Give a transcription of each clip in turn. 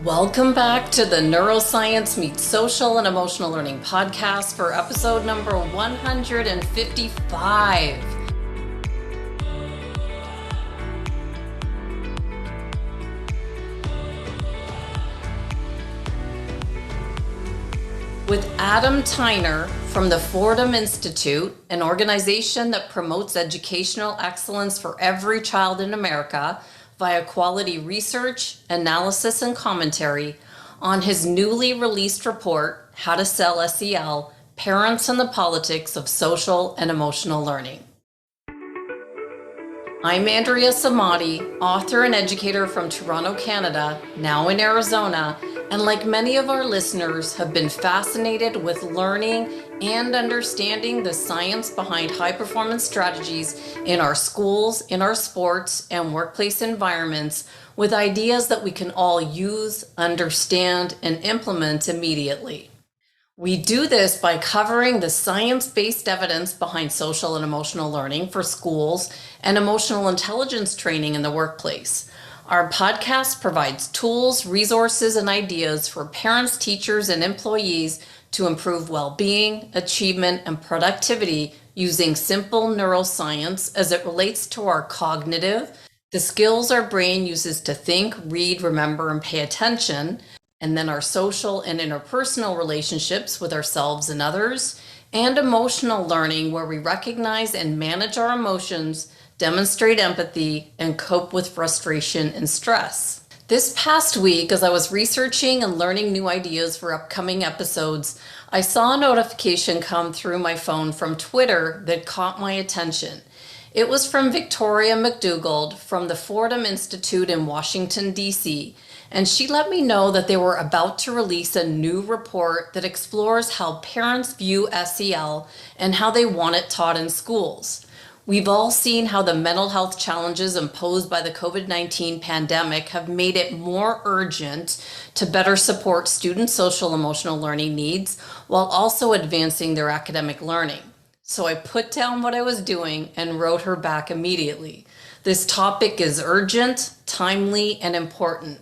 Welcome back to the Neuroscience Meets Social and Emotional Learning podcast for episode number 155. With Adam Tyner from the Fordham Institute, an organization that promotes educational excellence for every child in America via quality research, analysis, and commentary on his newly released report, How to Sell SEL, Parents and the Politics of Social and Emotional Learning. I'm Andrea Samadi, author and educator from Toronto, Canada, now in Arizona, and like many of our listeners, have been fascinated with learning and understanding the science behind high-performance strategies in our schools, in our sports, and workplace environments, with ideas that we can all use, understand, and implement immediately. We do this by covering the science-based evidence behind social and emotional learning for schools and emotional intelligence training in the workplace. Our podcast provides tools, resources, and ideas for parents, teachers, and employees to improve well-being, achievement, and productivity using simple neuroscience as it relates to our cognitive, the skills our brain uses to think, read, remember, and pay attention, and then our social and interpersonal relationships with ourselves and others, and emotional learning where we recognize and manage our emotions, demonstrate empathy, and cope with frustration and stress. This past week, as I was researching and learning new ideas for upcoming episodes, I saw a notification come through my phone from Twitter that caught my attention. It was from Victoria McDougald from the Fordham Institute in Washington, D.C., and she let me know that they were about to release a new report that explores how parents view SEL and how they want it taught in schools. We've all seen how the mental health challenges imposed by the COVID-19 pandemic have made it more urgent to better support students' social emotional learning needs while also advancing their academic learning. So I put down what I was doing and wrote her back immediately. This topic is urgent, timely, and important.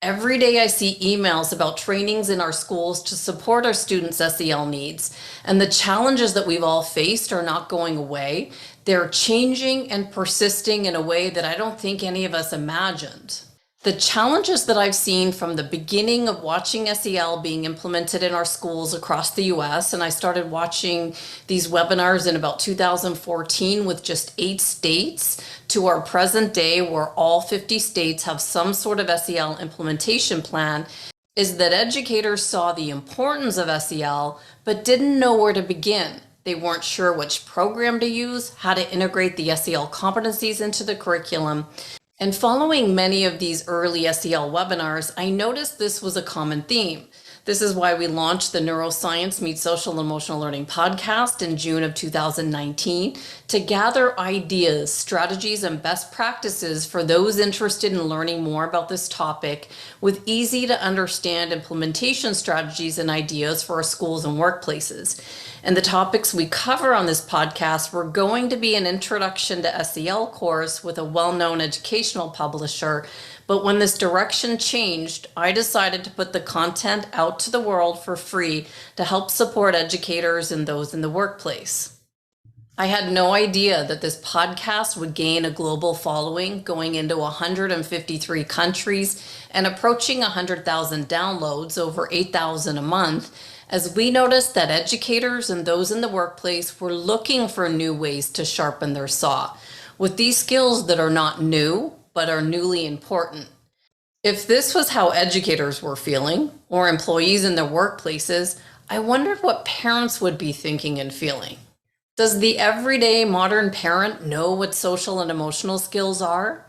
Every day I see emails about trainings in our schools to support our students' SEL needs, and the challenges that we've all faced are not going away. They're changing and persisting in a way that I don't think any of us imagined. The challenges that I've seen from the beginning of watching SEL being implemented in our schools across the US, and I started watching these webinars in about 2014 with just 8 states, to our present day where all 50 states have some sort of SEL implementation plan, is that educators saw the importance of SEL but didn't know where to begin. They weren't sure which program to use, how to integrate the SEL competencies into the curriculum. And following many of these early SEL webinars, I noticed this was a common theme. This is why we launched the Neuroscience Meets Social and Emotional Learning podcast in June of 2019 to gather ideas, strategies, and best practices for those interested in learning more about this topic with easy to understand implementation strategies and ideas for our schools and workplaces. And the topics we cover on this podcast were going to be an introduction to SEL course with a well-known educational publisher. But when this direction changed, I decided to put the content out to the world for free to help support educators and those in the workplace. I had no idea that this podcast would gain a global following, going into 153 countries and approaching 100,000 downloads, over 8,000 a month, as we noticed that educators and those in the workplace were looking for new ways to sharpen their saw with these skills that are not new, but are newly important. If this was how educators were feeling, or employees in their workplaces, I wondered what parents would be thinking and feeling. Does the everyday modern parent know what social and emotional skills are?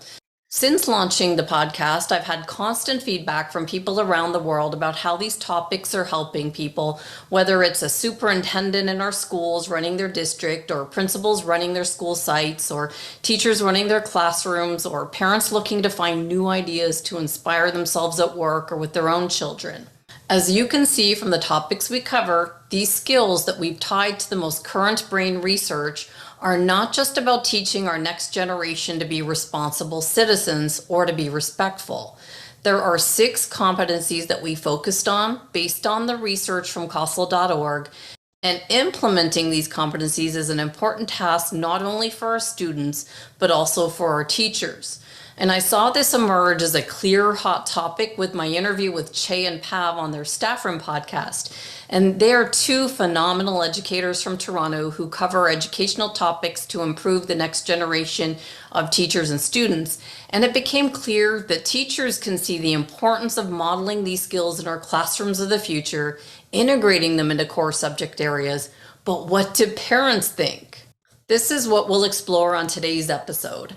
Since launching the podcast, I've had constant feedback from people around the world about how these topics are helping people, whether it's a superintendent in our schools running their district, or principals running their school sites, or teachers running their classrooms, or parents looking to find new ideas to inspire themselves at work or with their own children. As you can see from the topics we cover, these skills that we've tied to the most current brain research are not just about teaching our next generation to be responsible citizens or to be respectful. There are 6 competencies that we focused on based on the research from COSL.org, and implementing these competencies is an important task not only for our students, but also for our teachers. And I saw this emerge as a clear hot topic with my interview with Che and Pav on their Staff Room podcast. And they are 2 phenomenal educators from Toronto who cover educational topics to improve the next generation of teachers and students. And it became clear that teachers can see the importance of modeling these skills in our classrooms of the future, integrating them into core subject areas. But what do parents think? This is what we'll explore on today's episode.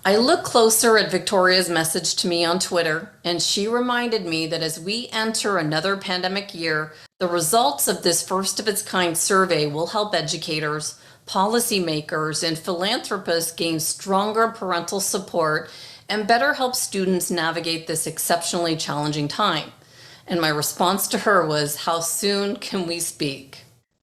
I looked closer at Victoria's message to me on Twitter, and she reminded me that as we enter another pandemic year, the results of this first of its kind survey will help educators, policymakers, and philanthropists gain stronger parental support and better help students navigate this exceptionally challenging time. And my response to her was, how soon can we speak?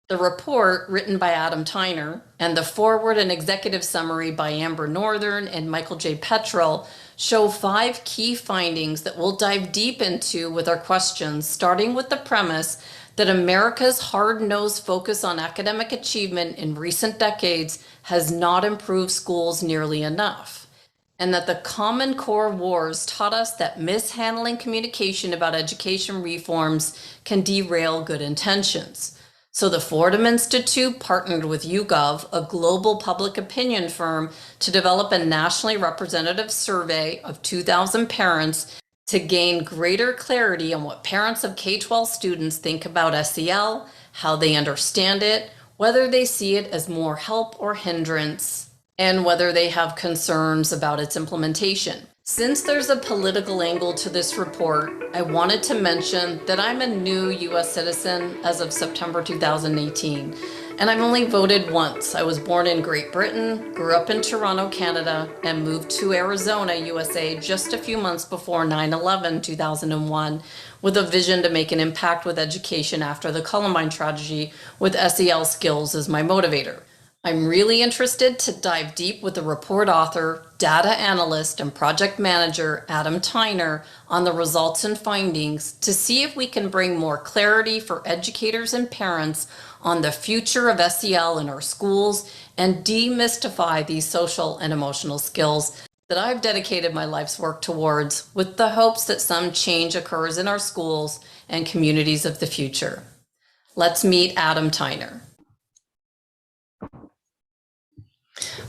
The report, written by Adam Tyner, and the foreword and executive summary by Amber Northern and Michael J. Petrel show 5 key findings that we'll dive deep into with our questions, starting with the premise that America's hard-nosed focus on academic achievement in recent decades has not improved schools nearly enough, and that the Common Core wars taught us that mishandling communication about education reforms can derail good intentions. So the Fordham Institute partnered with YouGov, a global public opinion firm, to develop a nationally representative survey of 2,000 parents to gain greater clarity on what parents of K-12 students think about SEL, how they understand it, whether they see it as more help or hindrance, and whether they have concerns about its implementation. Since there's a political angle to this report, I wanted to mention that I'm a new US citizen as of September 2018, and I've only voted once. I was born in Great Britain, grew up in Toronto, Canada, and moved to Arizona, USA just a few months before 9/11, 2001, with a vision to make an impact with education after the Columbine tragedy, with SEL skills as my motivator. I'm really interested to dive deep with the report author, data analyst, and project manager, Adam Tyner, on the results and findings to see if we can bring more clarity for educators and parents on the future of SEL in our schools and demystify these social and emotional skills that I've dedicated my life's work towards, with the hopes that some change occurs in our schools and communities of the future. Let's meet Adam Tyner.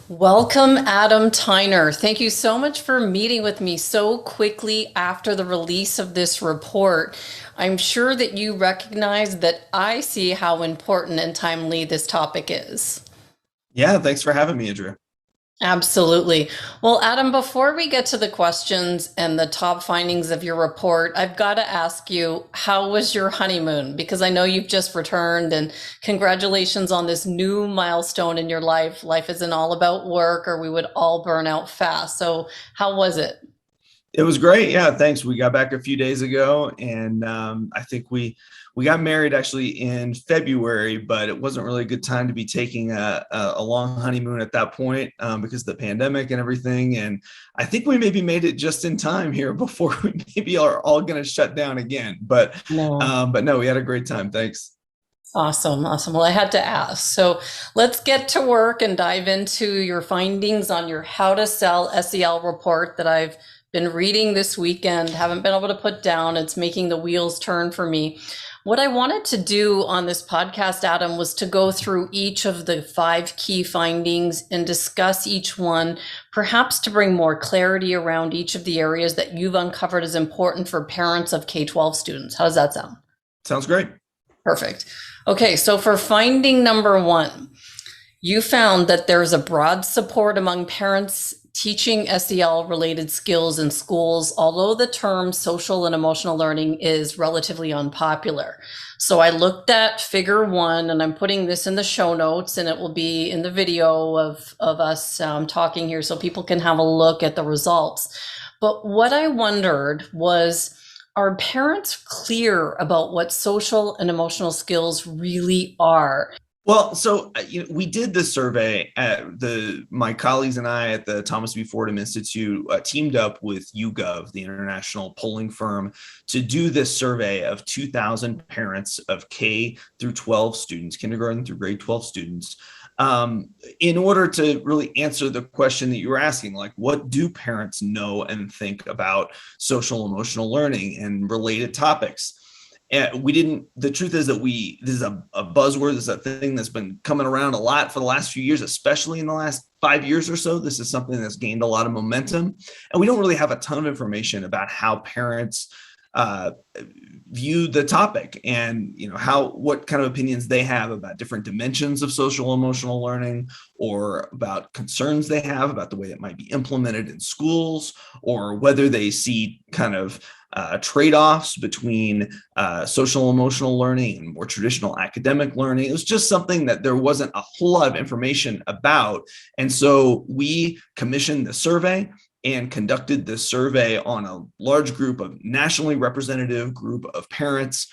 Welcome, Adam Tyner. Thank you so much for meeting with me so quickly after the release of this report. I'm sure that you recognize that I see how important and timely this topic is. Yeah, thanks for having me, Andrea. Absolutely. Well, Adam, before we get to the questions and the top findings of your report, I've got to ask you, how was your honeymoon? Because I know you've just returned, and congratulations on this new milestone in your life. Life isn't all about work, or we would all burn out fast. So how was it? It was great. Yeah, thanks. We got back a few days ago, and I think we got married actually in February, but it wasn't really a good time to be taking a long honeymoon at that point because of the pandemic and everything. And I think we maybe made it just in time here before we maybe are all going to shut down again. But no, we had a great time. Thanks. Awesome. Well, I had to ask. So let's get to work and dive into your findings on your How to Sell SEL report that I've been reading this weekend, haven't been able to put down. It's making the wheels turn for me. What I wanted to do on this podcast, Adam, was to go through each of the 5 key findings and discuss each one, perhaps to bring more clarity around each of the areas that you've uncovered as important for parents of K-12 students. How does that sound? Sounds great. Perfect. Okay, so for finding number 1, you found that there's a broad support among parents teaching SEL related skills in schools, although the term social and emotional learning is relatively unpopular. So I looked at figure 1, and I'm putting this in the show notes, and it will be in the video of us talking here so people can have a look at the results. But what I wondered was, are parents clear about what social and emotional skills really are? Well, so we did this survey at my colleagues and I did this survey at my colleagues and I at the Thomas Fordham Institute teamed up with YouGov, the international polling firm, to do this survey of 2,000 parents of K through 12 students, kindergarten through grade 12 students, in order to really answer the question that you were asking, like, what do parents know and think about social emotional learning and related topics? And the truth is that this is a buzzword, this is a thing that's been coming around a lot for the last few years, especially in the last 5 years or so. This is something that's gained a lot of momentum. And we don't really have a ton of information about how parents view the topic and, what kind of opinions they have about different dimensions of social emotional learning, or about concerns they have about the way it might be implemented in schools, or whether they see kind of trade-offs between social emotional learning and more traditional academic learning. It was just something that there wasn't a whole lot of information about. And so we commissioned the survey and conducted this survey on a large group of nationally representative group of parents,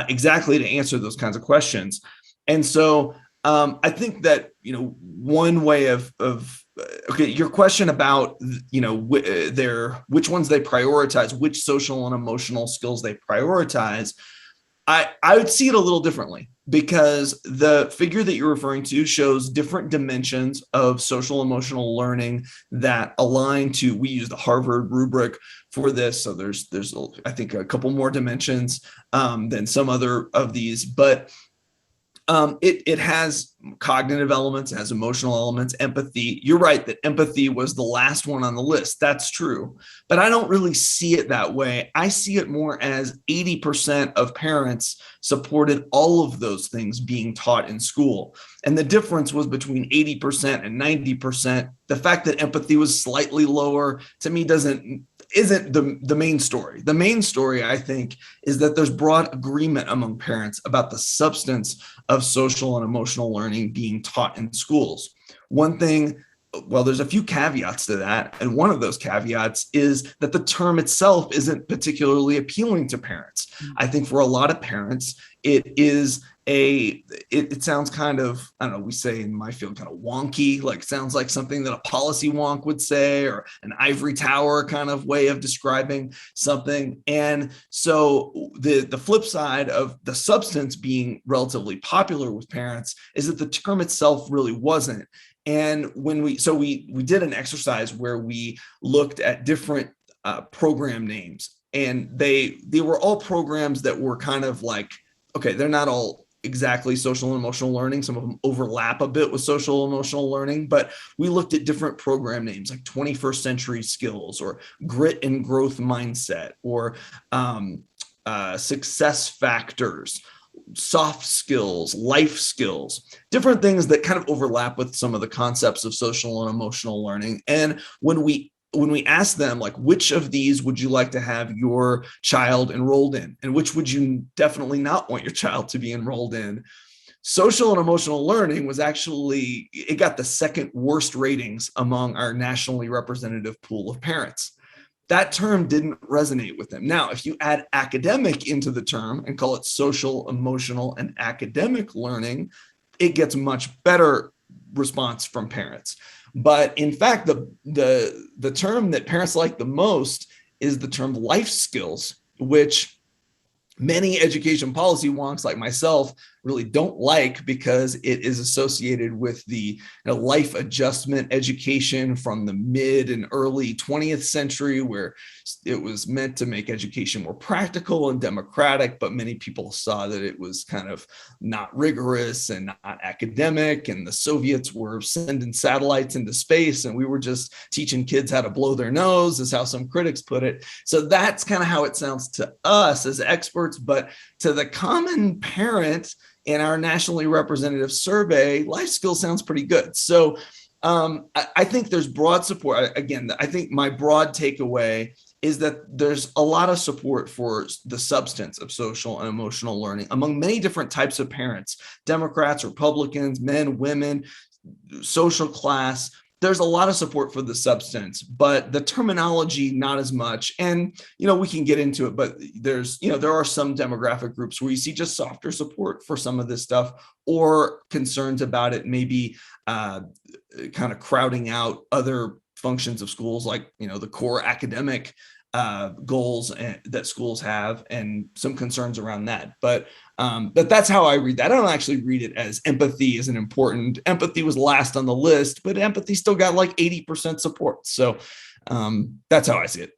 exactly to answer those kinds of questions. And so I think that, one way of okay, your question about, which ones they prioritize, which social and emotional skills they prioritize, I would see it a little differently, because the figure that you're referring to shows different dimensions of social emotional learning that align to, we use the Harvard rubric for this. So there's I think a couple more dimensions than some other of these, but it has cognitive elements, it has emotional elements, empathy. You're right that empathy was the last one on the list. That's true. But I don't really see it that way. I see it more as 80% of parents supported all of those things being taught in school. And the difference was between 80% and 90%. The fact that empathy was slightly lower, to me, isn't the main story. The main story, I think, is that there's broad agreement among parents about the substance of social and emotional learning being taught in schools. One thing, well, there's a few caveats to that. And one of those caveats is that the term itself isn't particularly appealing to parents. I think for a lot of parents, it sounds kind of, I don't know, we say in my field, kind of wonky, like sounds like something that a policy wonk would say, or an ivory tower kind of way of describing something. And so the flip side of the substance being relatively popular with parents is that the term itself really wasn't. And when we did an exercise where we looked at different program names, and they were all programs that were kind of like, okay, they're not all exactly social and emotional learning. Some of them overlap a bit with social and emotional learning, but we looked at different program names like 21st century skills, or grit and growth mindset, or success factors, soft skills, life skills, different things that kind of overlap with some of the concepts of social and emotional learning. And when we asked them, like, which of these would you like to have your child enrolled in, and which would you definitely not want your child to be enrolled in, social and emotional learning was actually, it got the second worst ratings among our nationally representative pool of parents. That term didn't resonate with them. Now, if you add academic into the term and call it social, emotional, and academic learning, it gets much better response from parents. But in fact, the term that parents like the most is the term life skills, which many education policy wonks like myself really don't like, because it is associated with the life adjustment education from the mid and early 20th century, where it was meant to make education more practical and democratic, but many people saw that it was kind of not rigorous and not academic, and the Soviets were sending satellites into space and we were just teaching kids how to blow their nose, is how some critics put it. So that's kind of how it sounds to us as experts, but to the common parent in our nationally representative survey, life skills sounds pretty good. So I think there's broad support. Again, I think my broad takeaway is that there's a lot of support for the substance of social and emotional learning among many different types of parents: Democrats, Republicans, men, women, social class. there's a lot of support for the substance, but the terminology, not as much. And, we can get into it, but there are some demographic groups where you see just softer support for some of this stuff, or concerns about it maybe kind of crowding out other functions of schools, like, the core academic goals that schools have, and some concerns around that. But that's how I read that. I don't actually read it as empathy isn't important. Empathy was last on the list, but empathy still got like 80% support. So that's how I see it.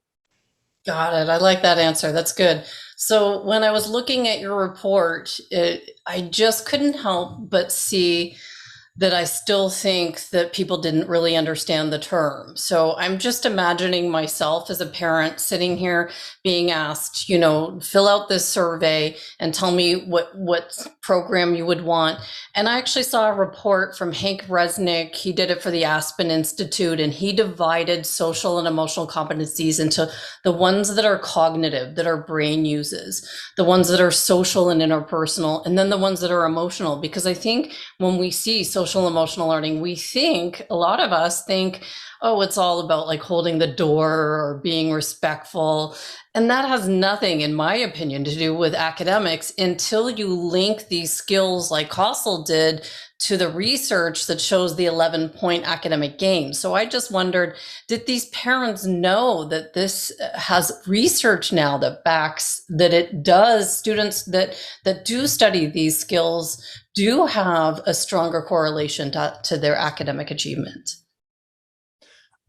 Got it. I like that answer. That's good. So when I was looking at your report, I just couldn't help but see that I still think that people didn't really understand the term. So I'm just imagining myself as a parent sitting here being asked, fill out this survey and tell me what program you would want. And I actually saw a report from Hank Resnick. He did it for the Aspen Institute, and he divided social and emotional competencies into the ones that are cognitive, that our brain uses, the ones that are social and interpersonal, and then the ones that are emotional. Because I think when we see social emotional learning, a lot of us think, oh, it's all about like holding the door or being respectful. And that has nothing, in my opinion, to do with academics until you link these skills like Kossel did to the research that shows the 11-point academic gain. So I just wondered, did these parents know that this has research now that backs that it does? Students that do study these skills do have a stronger correlation to their academic achievement.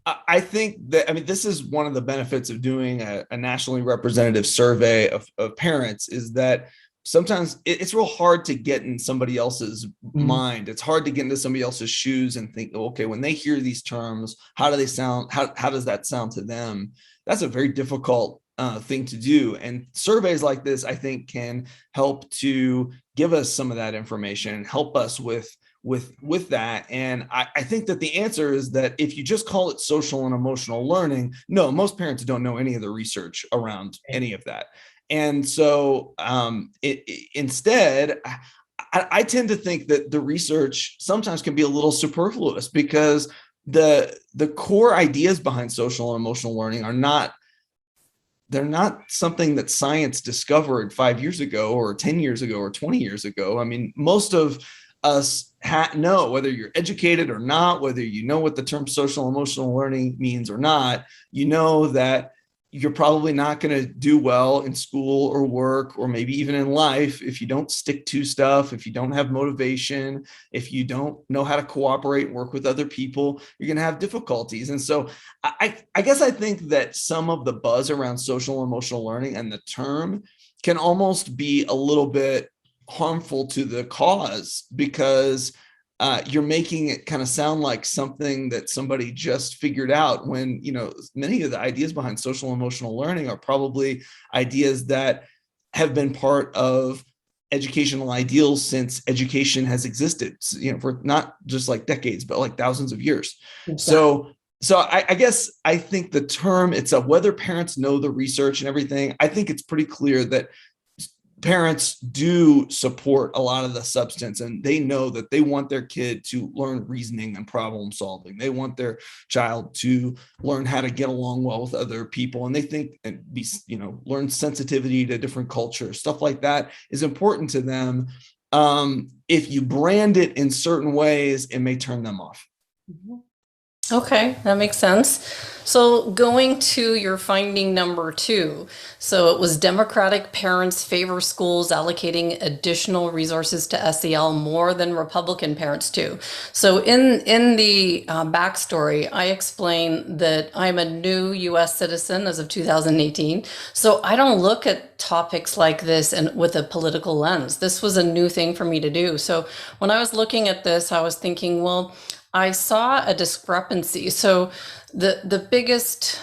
I think that, this is one of the benefits of doing a nationally representative survey of parents, is that sometimes it's real hard to get in somebody else's mind. It's hard to get into somebody else's shoes and think, okay, when they hear these terms, how do they sound? How does that sound to them? That's a very difficult thing to do. And surveys like this, I think, can help to give us some of that information and help us with that. And I think that the answer is that if you just call it social and emotional learning, no, most parents don't know any of the research around any of that. And so instead, I tend to think that the research sometimes can be a little superfluous, because the core ideas behind social and emotional learning they're not something that science discovered 5 years ago or 10 years ago or 20 years ago. Most of us know, whether you're educated or not, whether you know what the term social emotional learning means or not, you know that you're probably not going to do well in school or work, or maybe even in life, if you don't stick to stuff, if you don't have motivation, if you don't know how to cooperate and work with other people, you're going to have difficulties. And so I guess I think that some of the buzz around social emotional learning and the term can almost be a little bit harmful to the cause, because you're making it kind of sound like something that somebody just figured out, when, many of the ideas behind social emotional learning are probably ideas that have been part of educational ideals since education has existed, for not just like decades, but like thousands of years. Exactly. So I guess I think the term itself, whether parents know the research and everything, I think it's pretty clear that parents do support a lot of the substance, and they know that they want their kid to learn reasoning and problem solving. They want their child to learn how to get along well with other people. And they think and learn sensitivity to different cultures. Stuff like that is important to them. If you brand it in certain ways, it may turn them off. Okay, that makes sense. So going to your finding number 2, so it was Democratic parents favor schools allocating additional resources to SEL more than Republican parents do. So in the backstory, I explain that I'm a new U.S. citizen as of 2018. So I don't look at topics like this and with a political lens. This was a new thing for me to do. So when I was looking at this, I was thinking, well, I saw a discrepancy. So the biggest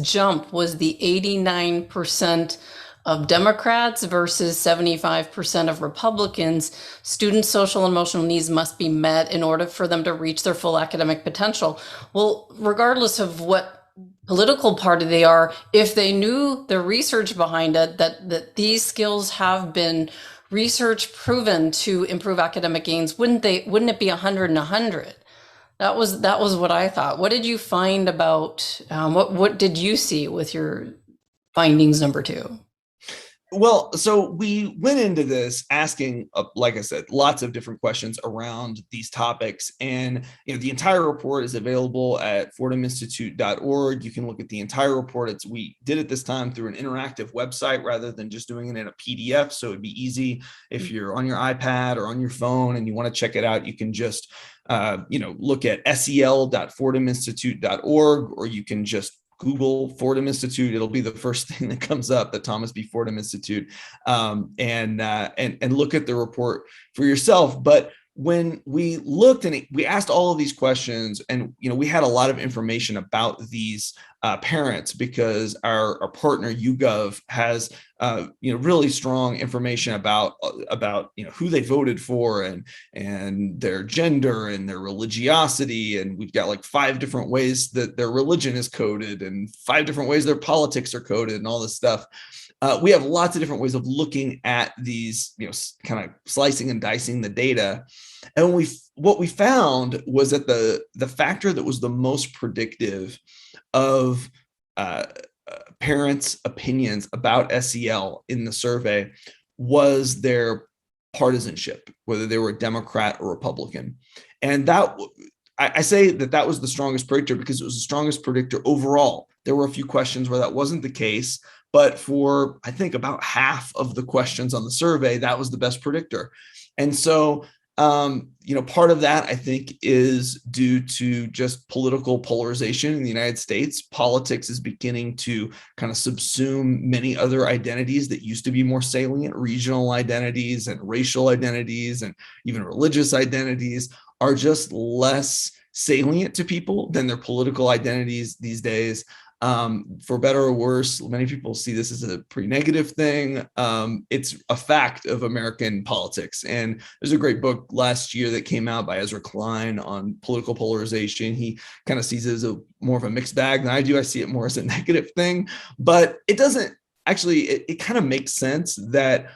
jump was the 89% of Democrats versus 75% of Republicans. Students' social and emotional needs must be met in order for them to reach their full academic potential. Well, regardless of what political party they are, if they knew the research behind it, that these skills have been research proven to improve academic gains, wouldn't it be 100 and 100? That was what I thought. What did you find about what did you see with your findings number two? Well, so we went into this asking, like I said, lots of different questions around these topics. And the entire report is available at fordhaminstitute.org. You can look at the entire report. We did it this time through an interactive website rather than just doing it in a PDF. So it'd be easy if you're on your iPad or on your phone and you want to check it out. You can just look at sel.fordhaminstitute.org, or you can just Google Fordham Institute. It'll be the first thing that comes up, the Thomas B. Fordham Institute, and look at the report for yourself. But when we looked and we asked all of these questions, and we had a lot of information about these parents, because our partner YouGov has really strong information about who they voted for and their gender and their religiosity, and we've got like 5 different ways that their religion is coded and 5 different ways their politics are coded and all this stuff. We have lots of different ways of looking at these, kind of slicing and dicing the data. And what we found was that the factor that was the most predictive of parents' opinions about SEL in the survey was their partisanship, whether they were a Democrat or Republican. And I say that was the strongest predictor because it was the strongest predictor overall. There were a few questions where that wasn't the case, but for, I think, about half of the questions on the survey, that was the best predictor. And so, part of that, I think, is due to just political polarization in the United States. Politics is beginning to kind of subsume many other identities that used to be more salient. Regional identities and racial identities and even religious identities are just less salient to people than their political identities these days. For better or worse, many people see this as a pretty negative thing. It's a fact of American politics. And there's a great book last year that came out by Ezra Klein on political polarization. He kind of sees it as more of a mixed bag than I do. I see it more as a negative thing, but it doesn't actually, it kind of makes sense that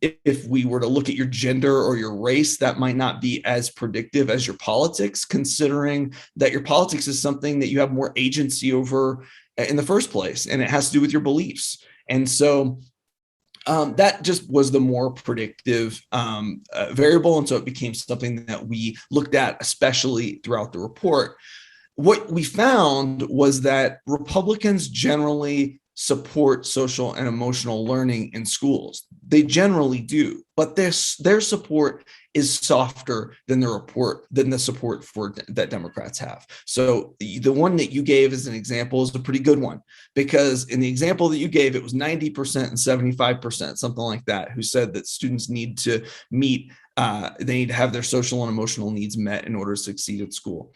if we were to look at your gender or your race, that might not be as predictive as your politics, considering that your politics is something that you have more agency over in the first place, and it has to do with your beliefs. And so that just was the more predictive variable. And so it became something that we looked at, especially throughout the report. What we found was that Republicans generally support social and emotional learning in schools. They generally do, but their support is softer than the support for that Democrats have. So the one that you gave as an example is a pretty good one, because in the example that you gave, it was 90% and 75%, something like that, who said that students need to meet, they need to have their social and emotional needs met in order to succeed at school.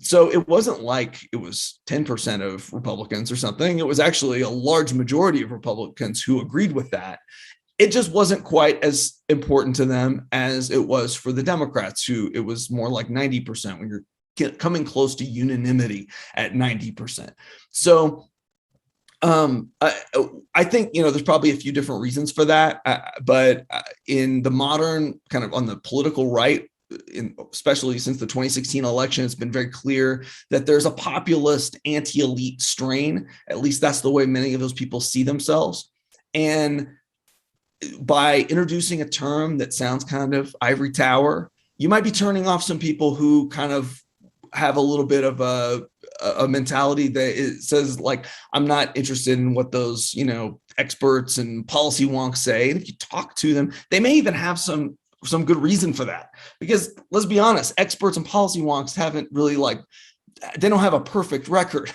So it wasn't like it was 10% of Republicans or something. It was actually a large majority of Republicans who agreed with that. It just wasn't quite as important to them as it was for the Democrats, who it was more like 90% when you're coming close to unanimity at 90%. So I think, there's probably a few different reasons for that. But in the modern kind of on the political right, especially since the 2016 election, it's been very clear that there's a populist anti-elite strain. At least that's the way many of those people see themselves. And by introducing a term that sounds kind of ivory tower, you might be turning off some people who kind of have a little bit of a mentality that it says, like, I'm not interested in what those, experts and policy wonks say. And if you talk to them, they may even have some good reason for that, because let's be honest, experts and policy wonks haven't really they don't have a perfect record.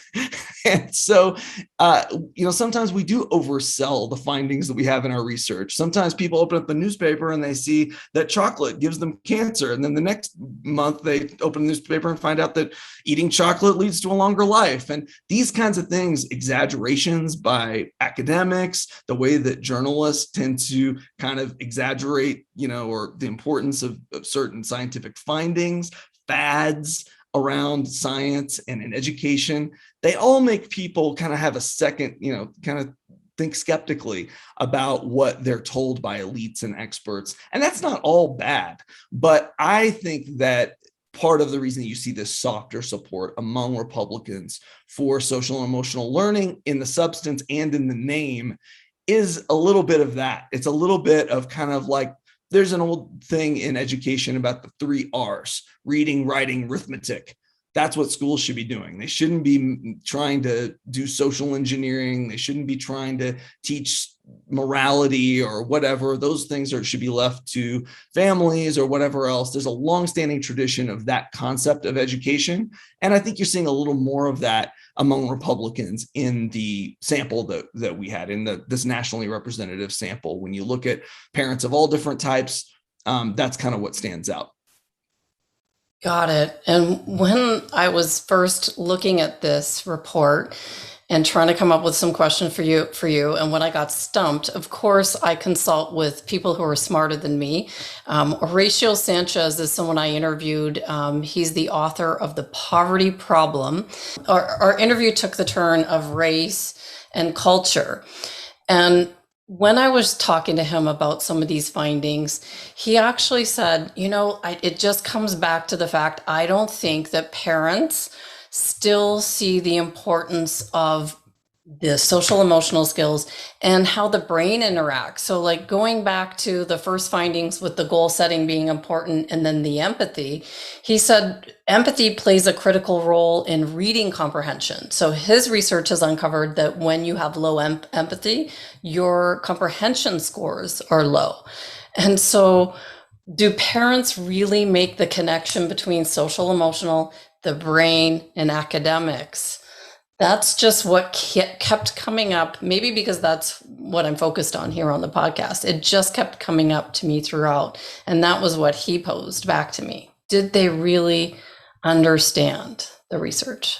And so, sometimes we do oversell the findings that we have in our research. Sometimes people open up the newspaper and they see that chocolate gives them cancer. And then the next month they open the newspaper and find out that eating chocolate leads to a longer life. And these kinds of things, exaggerations by academics, the way that journalists tend to kind of exaggerate, or the importance of certain scientific findings, fads around science and in education, they all make people kind of have a second, kind of think skeptically about what they're told by elites and experts. And that's not all bad. But I think that part of the reason that you see this softer support among Republicans for social and emotional learning in the substance and in the name is a little bit of that. It's a little bit of kind of like, there's an old thing in education about the 3 R's: reading, writing, arithmetic. That's what schools should be doing. They shouldn't be trying to do social engineering. They shouldn't be trying to teach morality or whatever. Those things should be left to families or whatever else. There's a longstanding tradition of that concept of education. And I think you're seeing a little more of that among Republicans in the sample that we had in this nationally representative sample. When you look at parents of all different types, that's kind of what stands out. Got it. And when I was first looking at this report and trying to come up with some questions for you, and when I got stumped, of course, I consult with people who are smarter than me. Horatio Sanchez is someone I interviewed. He's the author of The Poverty Problem. Our interview took the turn of race and culture. And when I was talking to him about some of these findings, he actually said, it just comes back to the fact I don't think that parents still see the importance of the social emotional skills and how the brain interacts. So like going back to the first findings with the goal setting being important and then the empathy, he said empathy plays a critical role in reading comprehension. So his research has uncovered that when you have low empathy, your comprehension scores are low. And so do parents really make the connection between social emotional, the brain, and academics? That's just what kept coming up, maybe because that's what I'm focused on here on the podcast. It just kept coming up to me throughout. And that was what he posed back to me. Did they really understand the research?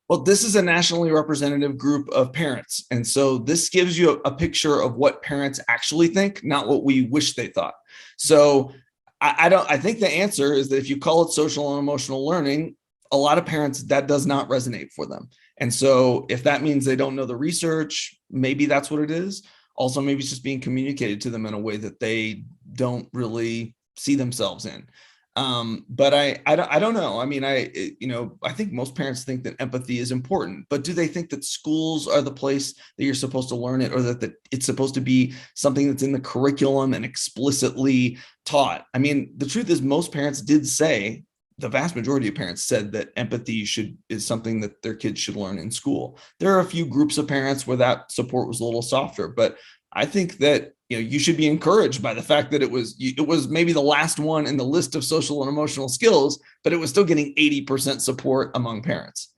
Well, this is a nationally representative group of parents. And so this gives you a picture of what parents actually think, not what we wish they thought. So I think the answer is that if you call it social and emotional learning, a lot of parents, that does not resonate for them. And so if that means they don't know the research, maybe that's what it is. Also, maybe it's just being communicated to them in a way that they don't really see themselves in. But I don't know. I mean, I think most parents think that empathy is important, but do they think that schools are the place that you're supposed to learn it, or that it's supposed to be something that's in the curriculum and explicitly taught? I mean, the truth is most parents did say, the vast majority of parents said that empathy is something that their kids should learn in school. There are a few groups of parents where that support was a little softer, but I think that you should be encouraged by the fact that it was maybe the last one in the list of social and emotional skills, but it was still getting 80% support among parents.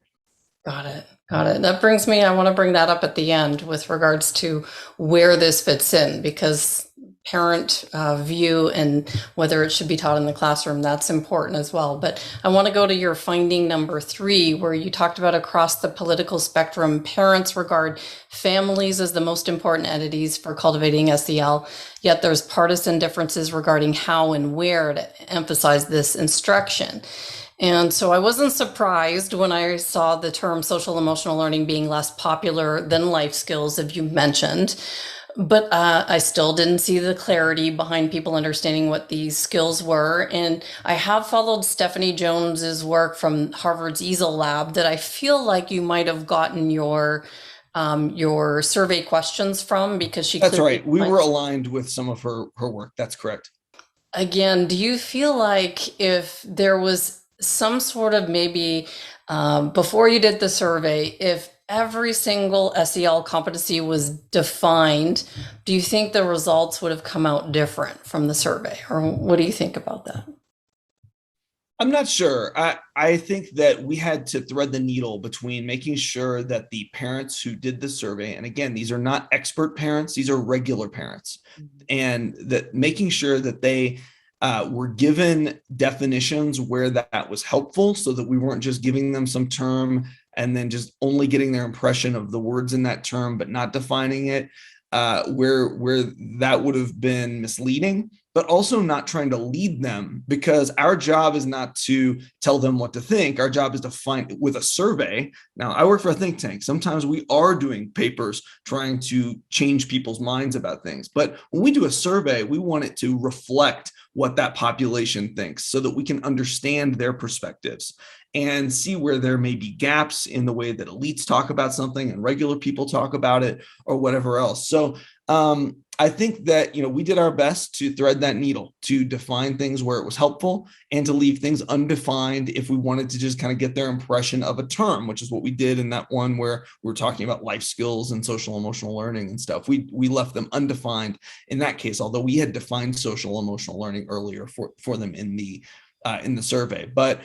Got it. That brings me, I want to bring that up at the end with regards to where this fits in, because parent view and whether it should be taught in the classroom, that's important as well. But I want to go to your finding number 3, where you talked about across the political spectrum, parents regard families as the most important entities for cultivating SEL, yet there's partisan differences regarding how and where to emphasize this instruction. And so I wasn't surprised when I saw the term social emotional learning being less popular than life skills, as you mentioned. But I still didn't see the clarity behind people understanding what these skills were. And I have followed Stephanie Jones's work from Harvard's EASL lab that I feel like you might have gotten your survey questions from, because she— That's right. We were aligned with some of her work. That's correct. Again, do you feel like if there was some sort of maybe before you did the survey, if every single SEL competency was defined, do you think the results would have come out different from the survey? Or what do you think about that? I'm not sure. I think that we had to thread the needle between making sure that the parents who did the survey, and again, these are not expert parents, these are regular parents, and that making sure that they were given definitions where that was helpful, so that we weren't just giving them some term and then just only getting their impression of the words in that term, but not defining it, where that would have been misleading. but also not trying to lead them, because our job is not to tell them what to think. Our job is to find with a survey. Now, I work for a think tank. Sometimes we are doing papers trying to change people's minds about things. But when we do a survey, we want it to reflect what that population thinks so that we can understand their perspectives and see where there may be gaps in the way that elites talk about something and regular people talk about it, or whatever else. So I think that, we did our best to thread that needle, to define things where it was helpful and to leave things undefined if we wanted to just kind of get their impression of a term, which is what we did in that one where we were talking about life skills and social emotional learning and stuff. We left them undefined in that case, although we had defined social emotional learning earlier for them in the survey. But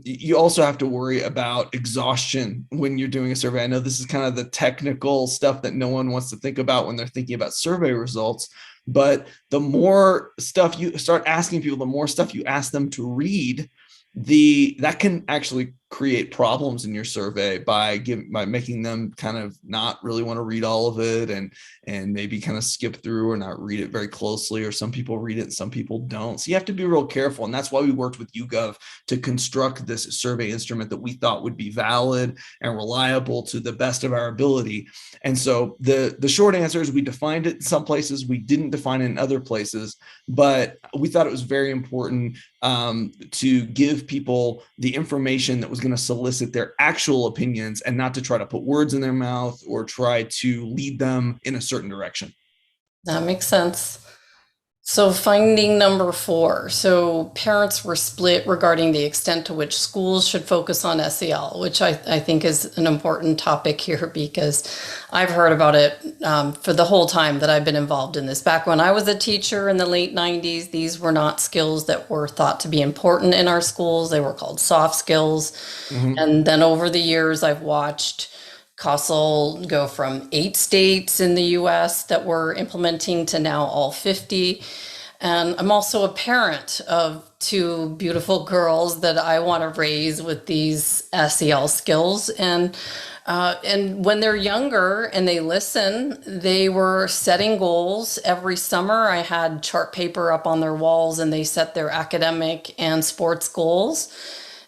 you also have to worry about exhaustion when you're doing a survey. I know this is kind of the technical stuff that no one wants to think about when they're thinking about survey results, but the more stuff you start asking people, the more stuff you ask them to read, that can actually create problems in your survey by making them kind of not really want to read all of it and maybe kind of skip through or not read it very closely, or some people read it and some people don't. So you have to be real careful. And that's why we worked with YouGov to construct this survey instrument that we thought would be valid and reliable to the best of our ability. And so the short answer is we defined it in some places, we didn't define it in other places, but we thought it was very important to give people the information that was going to solicit their actual opinions and not to try to put words in their mouth or try to lead them in a certain direction. That makes sense. So finding number 4. So parents were split regarding the extent to which schools should focus on SEL, which I think is an important topic here, because I've heard about it for the whole time that I've been involved in this. Back when I was a teacher in the late 90s, these were not skills that were thought to be important in our schools. They were called soft skills. Mm-hmm. And then over the years, I've watched COSL go from 8 states in the US that were implementing to now all 50. And I'm also a parent of 2 beautiful girls that I want to raise with these SEL skills. And when they're younger and they listen, they were setting goals every summer. I had chart paper up on their walls and they set their academic and sports goals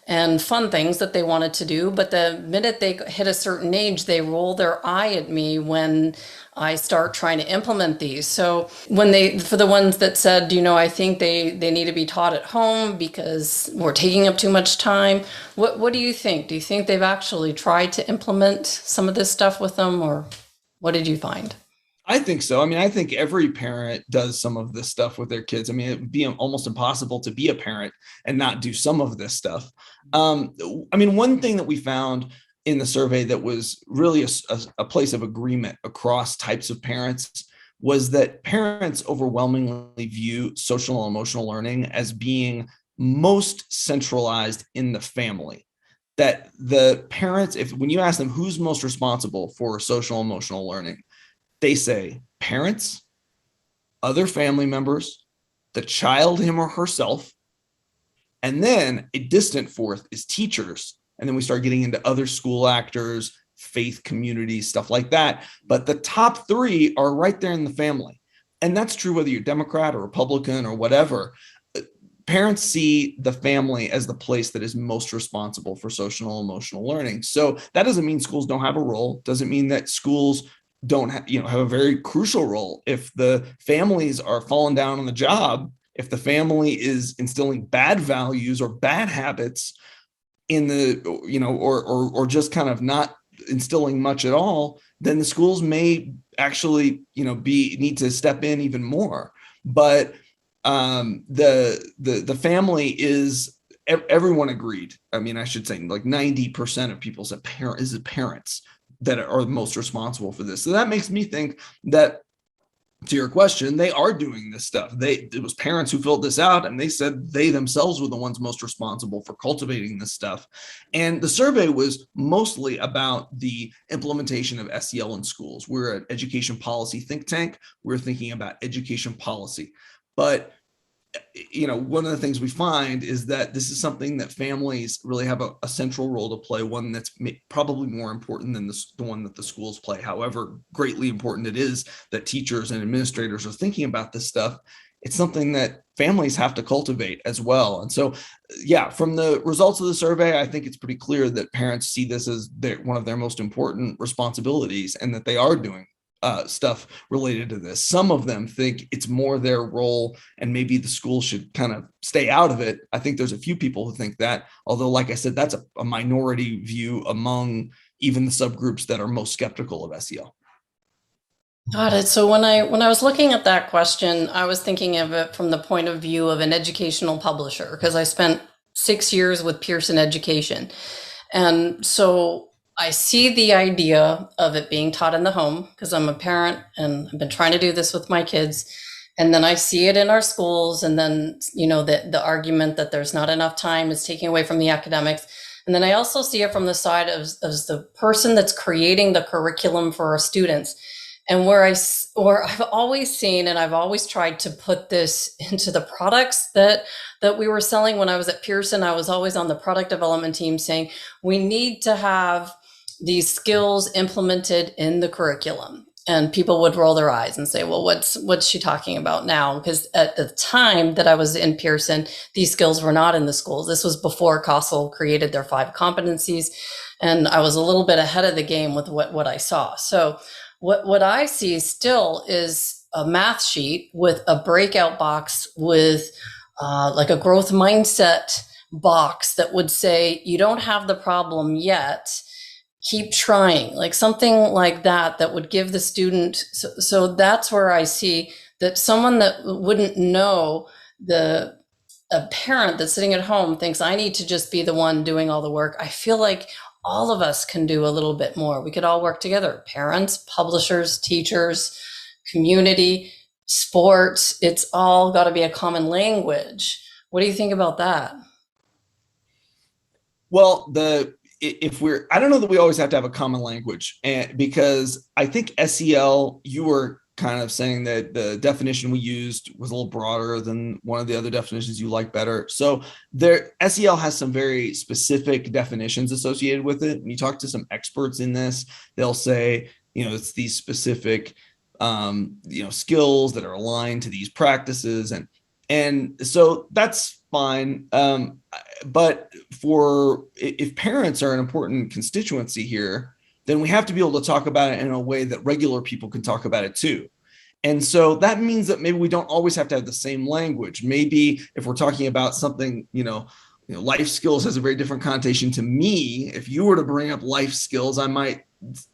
and fun things that they wanted to do. But the minute they hit a certain age, they roll their eye at me when I start trying to implement these. So for the ones that said, I think they need to be taught at home because we're taking up too much time. What do you think? Do you think they've actually tried to implement some of this stuff with them, or what did you find? I think so. I think every parent does some of this stuff with their kids. It would be almost impossible to be a parent and not do some of this stuff. One thing that we found in the survey that was really a place of agreement across types of parents was that parents overwhelmingly view social and emotional learning as being most centralized in the family. That the parents, when you ask them who's most responsible for social and emotional learning, they say parents, other family members, the child, him or herself, and then a distant fourth is teachers. And then we start getting into other school actors, faith communities, stuff like that. But the top 3 are right there in the family. And that's true whether you're Democrat or Republican or whatever. Parents see the family as the place that is most responsible for social and emotional learning. So that doesn't mean schools don't have a role. Doesn't mean that schools don't have a very crucial role. If the families are falling down on the job, if the family is instilling bad values or bad habits in the, or just kind of not instilling much at all, then the schools may actually, need to step in even more. But the family is, everyone agreed. I should say like 90% of people said parents that are most responsible for this. So that makes me think that, to your question, they are doing this stuff. It was parents who filled this out, and they said they themselves were the ones most responsible for cultivating this stuff. And the survey was mostly about the implementation of SEL in schools. We're an education policy think tank. We're thinking about education policy. But one of the things we find is that this is something that families really have a central role to play, one that's probably more important than the one that the schools play. However greatly important it is that teachers and administrators are thinking about this stuff, it's something that families have to cultivate as well. And so, yeah, from the results of the survey, I think it's pretty clear that parents see this as one of their most important responsibilities, and that they are doing stuff related to this. Some of them think it's more their role and maybe the school should kind of stay out of it. I think there's a few people who think that, although, like I said, that's a minority view among even the subgroups that are most skeptical of SEL. Got it. So when I was looking at that question, I was thinking of it from the point of view of an educational publisher, because I spent 6 years with Pearson Education. And so I see the idea of it being taught in the home, because I'm a parent and I've been trying to do this with my kids. And then I see it in our schools, and then, the argument that there's not enough time is taking away from the academics. And then I also see it from the side of the person that's creating the curriculum for our students. And where I've always seen, and I've always tried to put this into the products that we were selling when I was at Pearson. I was always on the product development team saying, we need to have these skills implemented in the curriculum. And people would roll their eyes and say, well, what's she talking about now? Because at the time that I was in Pearson, these skills were not in the schools. This was before COSL created their 5 competencies. And I was a little bit ahead of the game with what I saw. So what I see still is a math sheet with a breakout box with like a growth mindset box that would say, you don't have the problem yet, keep trying, like something like that would give the student. So that's where I see that someone that wouldn't know, a parent that's sitting at home thinks, I need to just be the one doing all the work. I feel like all of us can do a little bit more. We could all work together. Parents, publishers, teachers, community, sports. It's all got to be a common language. What do you think about that? Well, I don't know that we always have to have a common language, because I think SEL, you were kind of saying that the definition we used was a little broader than one of the other definitions you like better. So SEL has some very specific definitions associated with it. When you talk to some experts in this, they'll say, it's these specific, skills that are aligned to these practices. And so that's fine. But if parents are an important constituency here, then we have to be able to talk about it in a way that regular people can talk about it too. And so that means that maybe we don't always have to have the same language. Maybe if we're talking about something, life skills has a very different connotation to me. If you were to bring up life skills, I might,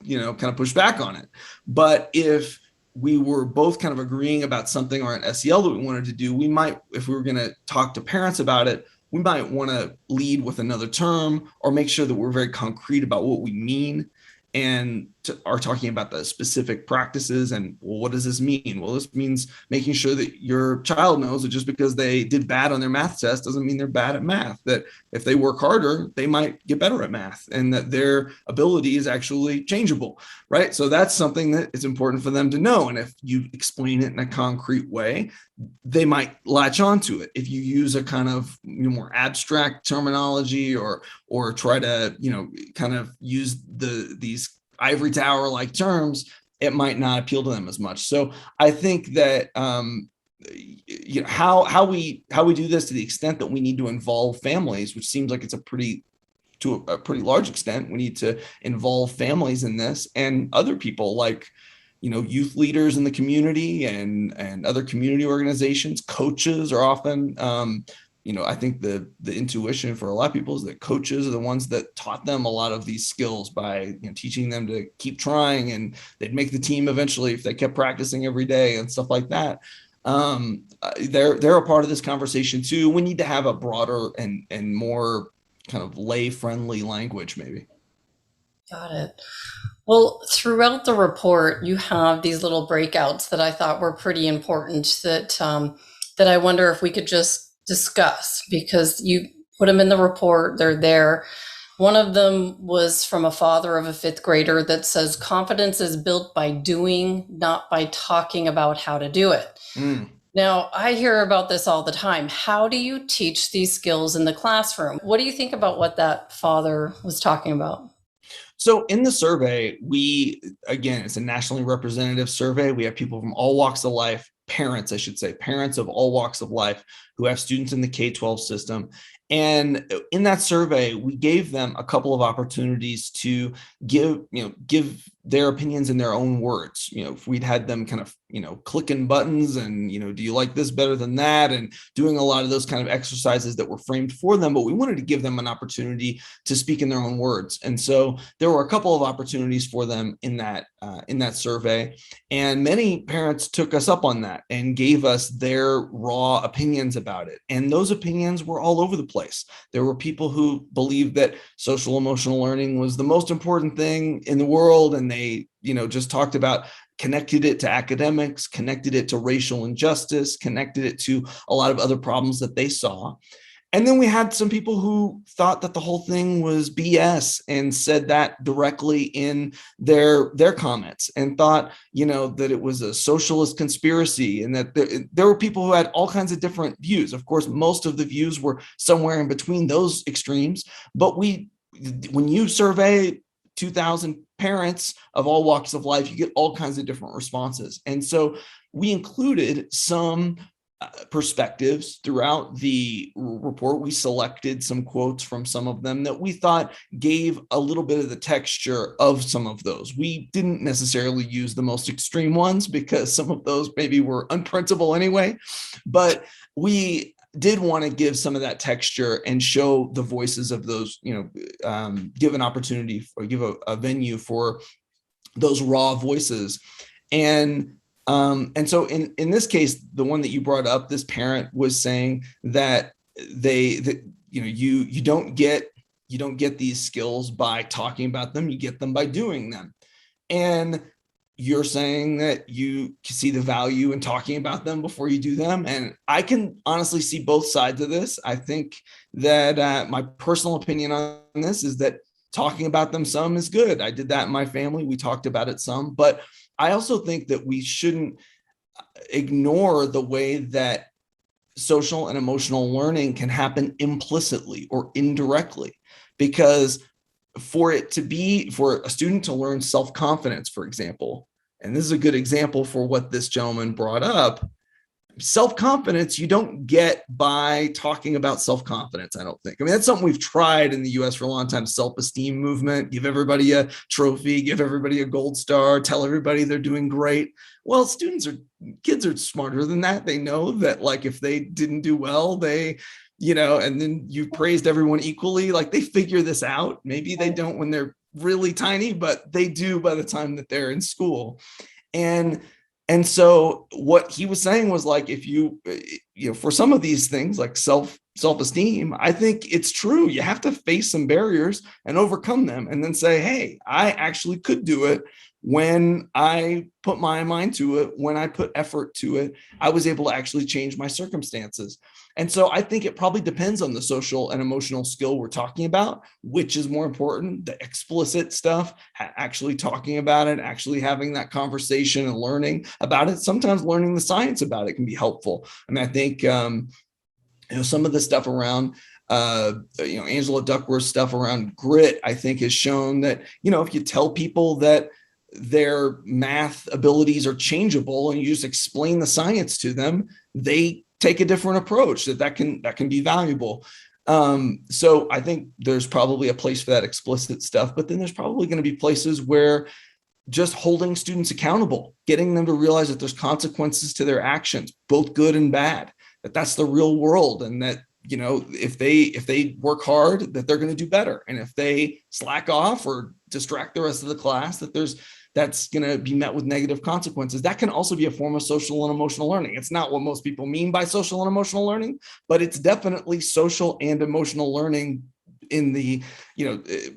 kind of push back on it. But if we were both kind of agreeing about something or an SEL that we wanted to do, we might, if we were going to talk to parents about it, we might want to lead with another term or make sure that we're very concrete about what we mean and are talking about the specific practices. And well, what does this mean? Well, this means making sure that your child knows that just because they did bad on their math test doesn't mean they're bad at math, that if they work harder, they might get better at math, and that their ability is actually changeable, right? So that's something that is important for them to know. And if you explain it in a concrete way, they might latch onto it. If you use a kind of more abstract terminology or try to, kind of use these ivory tower like terms, it might not appeal to them as much. So I think that how we do this, to the extent that we need to involve families, which seems like it's to a pretty large extent, we need to involve families in this, and other people like youth leaders in the community and other community organizations. Coaches are often I think the intuition for a lot of people is that coaches are the ones that taught them a lot of these skills by teaching them to keep trying, and they'd make the team eventually if they kept practicing every day and stuff like that. They're a part of this conversation too. We need to have a broader and more kind of lay friendly language, maybe. Got it. Well, throughout the report, you have these little breakouts that I thought were pretty important that I wonder if we could just discuss, because you put them in the report, they're there. One of them was from a father of a 5th grader that says, confidence is built by doing, not by talking about how to do it. Now, I hear about this all the time. How do you teach these skills in the classroom? What do you think about what that father was talking about? So in the survey, again, it's a nationally representative survey. We have people from all walks of life. parents, I should say, parents of all walks of life who have students in the K-12 system. And in that survey, we gave them a couple of opportunities to give their opinions in their own words. If we'd had them kind of, clicking buttons and, do you like this better than that? And doing a lot of those kind of exercises that were framed for them, but we wanted to give them an opportunity to speak in their own words. And so there were a couple of opportunities for them in that survey. And many parents took us up on that and gave us their raw opinions about it. And those opinions were all over the place. There were people who believed that social emotional learning was the most important thing in the world. And they, just talked about, connected it to academics, connected it to racial injustice, connected it to a lot of other problems that they saw. And then we had some people who thought that the whole thing was BS and said that directly in their comments, and thought, that it was a socialist conspiracy, and that there were people who had all kinds of different views. Of course, most of the views were somewhere in between those extremes. But when you survey 2,000 parents of all walks of life, you get all kinds of different responses. And so we included some perspectives throughout the report. We selected some quotes from some of them that we thought gave a little bit of the texture of some of those. We didn't necessarily use the most extreme ones because some of those maybe were unprintable anyway, but we did want to give some of that texture and show the voices of those, give an opportunity or give a venue for those raw voices. And so in this case, the one that you brought up, this parent was saying that you don't get these skills by talking about them, you get them by doing them. And you're saying that you see the value in talking about them before you do them. And I can honestly see both sides of this. I think that my personal opinion on this is that talking about them some is good. I did that in my family. We talked about it some, but I also think that we shouldn't ignore the way that social and emotional learning can happen implicitly or indirectly, because for a student to learn self-confidence, for example, and this is a good example for what this gentleman brought up, self-confidence you don't get by talking about self-confidence, I don't think. I mean, that's something we've tried in the US for a long time. Self-esteem movement, give everybody a trophy, give everybody a gold star, tell everybody they're doing great. Well, kids are smarter than that. They know that, like, if they didn't do well, and then you praised everyone equally, like, they figure this out. Maybe they don't when they're really tiny, but they do by the time that they're in school. And so what he was saying was, like, if you for some of these things like self-esteem, I think it's true. You have to face some barriers and overcome them, and then say, hey, I actually could do it when I put my mind to it, when I put effort to it. I was able to actually change my circumstances. And so I think it probably depends on the social and emotional skill we're talking about, which is more important, the explicit stuff, actually talking about it, actually having that conversation and learning about it. Sometimes learning the science about it can be helpful. I mean, I think, some of the stuff around, Angela Duckworth's stuff around grit, I think has shown that, if you tell people that their math abilities are changeable and you just explain the science to them, they take a different approach, that can be valuable. So I think there's probably a place for that explicit stuff, but then there's probably going to be places where just holding students accountable, getting them to realize that there's consequences to their actions, both good and bad, that's the real world. And that, if they work hard, that they're going to do better. And if they slack off or distract the rest of the class, that's going to be met with negative consequences. That can also be a form of social and emotional learning. It's not what most people mean by social and emotional learning, but it's definitely social and emotional learning in the,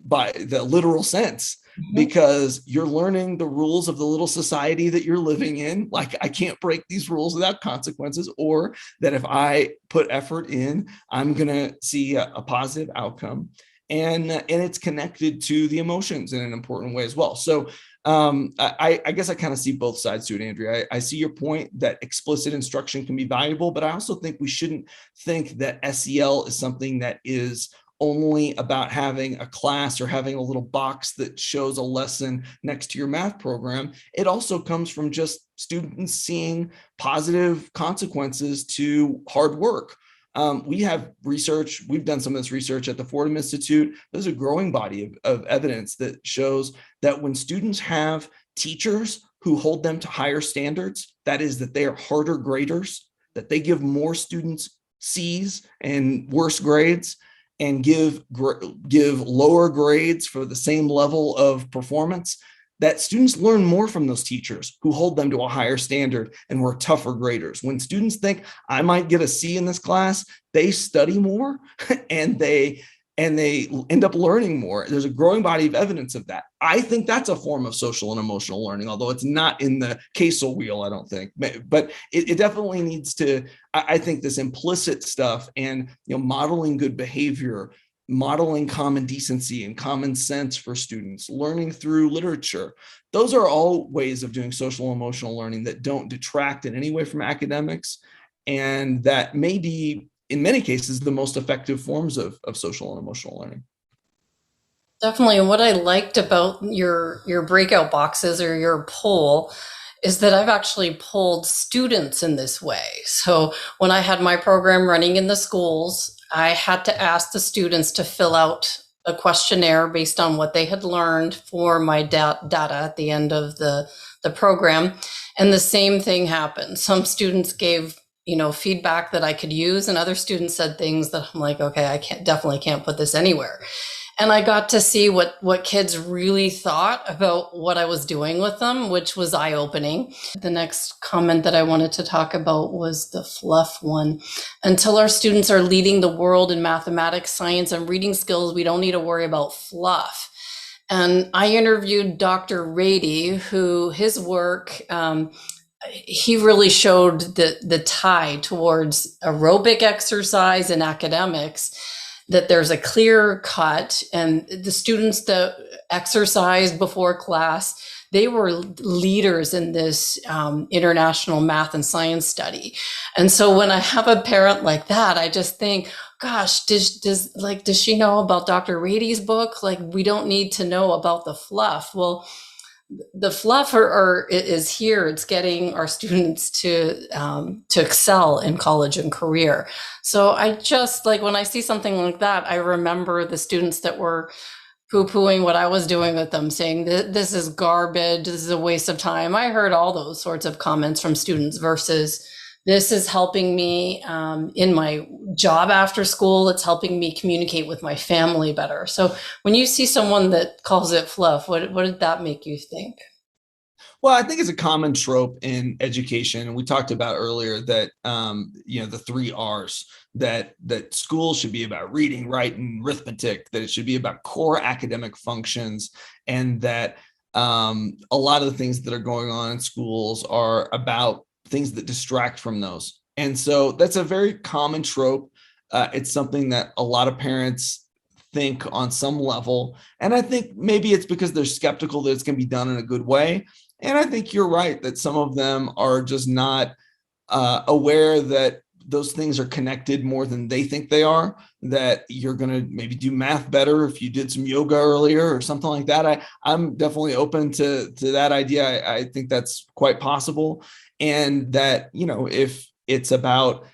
by the literal sense, because you're learning the rules of the little society that you're living in. Like, I can't break these rules without consequences, or that if I put effort in, I'm going to see a positive outcome. And it's connected to the emotions in an important way as well. So I guess I kind of see both sides to it, Andrea. I see your point that explicit instruction can be valuable, but I also think we shouldn't think that SEL is something that is only about having a class or having a little box that shows a lesson next to your math program. It also comes from just students seeing positive consequences to hard work. We have research, we've done some of this research at the Fordham Institute. There's a growing body of evidence that shows that when students have teachers who hold them to higher standards, that is, that they are harder graders, that they give more students C's and worse grades, and give lower grades for the same level of performance, that students learn more from those teachers who hold them to a higher standard and were tougher graders. When students think, I might get a C in this class, they study more and they end up learning more. There's a growing body of evidence of that. I think that's a form of social and emotional learning, although it's not in the Casel wheel, I don't think. But it definitely needs to, I think this implicit stuff and modeling good behavior, modeling common decency and common sense for students, learning through literature. Those are all ways of doing social and emotional learning that don't detract in any way from academics, and that may be, in many cases, the most effective forms of social and emotional learning. Definitely. And what I liked about your breakout boxes or your poll is that I've actually polled students in this way. So when I had my program running in the schools, I had to ask the students to fill out a questionnaire based on what they had learned for my data at the end of the program. And the same thing happened. Some students gave feedback that I could use, and other students said things that I'm like, okay, I definitely can't put this anywhere. And I got to see what kids really thought about what I was doing with them, which was eye-opening. The next comment that I wanted to talk about was the fluff one. Until our students are leading the world in mathematics, science, and reading skills, we don't need to worry about fluff. And I interviewed Dr. Rady, who his work, he really showed the tie towards aerobic exercise and academics, that there's a clear cut, and the students that exercised before class, they were leaders in this international math and science study. And so when I have a parent like that, I just think, gosh, does she know about Dr. Rady's book? Like, we don't need to know about the fluff. Well, the fluff is here. It's getting our students to excel in college and career. So I just, like, when I see something like that, I remember the students that were poo-pooing what I was doing with them, saying this is garbage, this is a waste of time. I heard all those sorts of comments from students versus this is helping me in my job after school. It's helping me communicate with my family better. So when you see someone that calls it fluff, what did that make you think? Well, I think it's a common trope in education. And we talked about earlier that, the 3 R's, that school should be about reading, writing, arithmetic, that it should be about core academic functions, and that a lot of the things that are going on in schools are about things that distract from those. And so that's a very common trope. It's something that a lot of parents think on some level. And I think maybe it's because they're skeptical that it's going to be done in a good way. And I think you're right that some of them are just not aware that those things are connected more than they think they are, that you're going to maybe do math better if you did some yoga earlier or something like that. I'm definitely open to that idea. I think that's quite possible. And that, if it's about,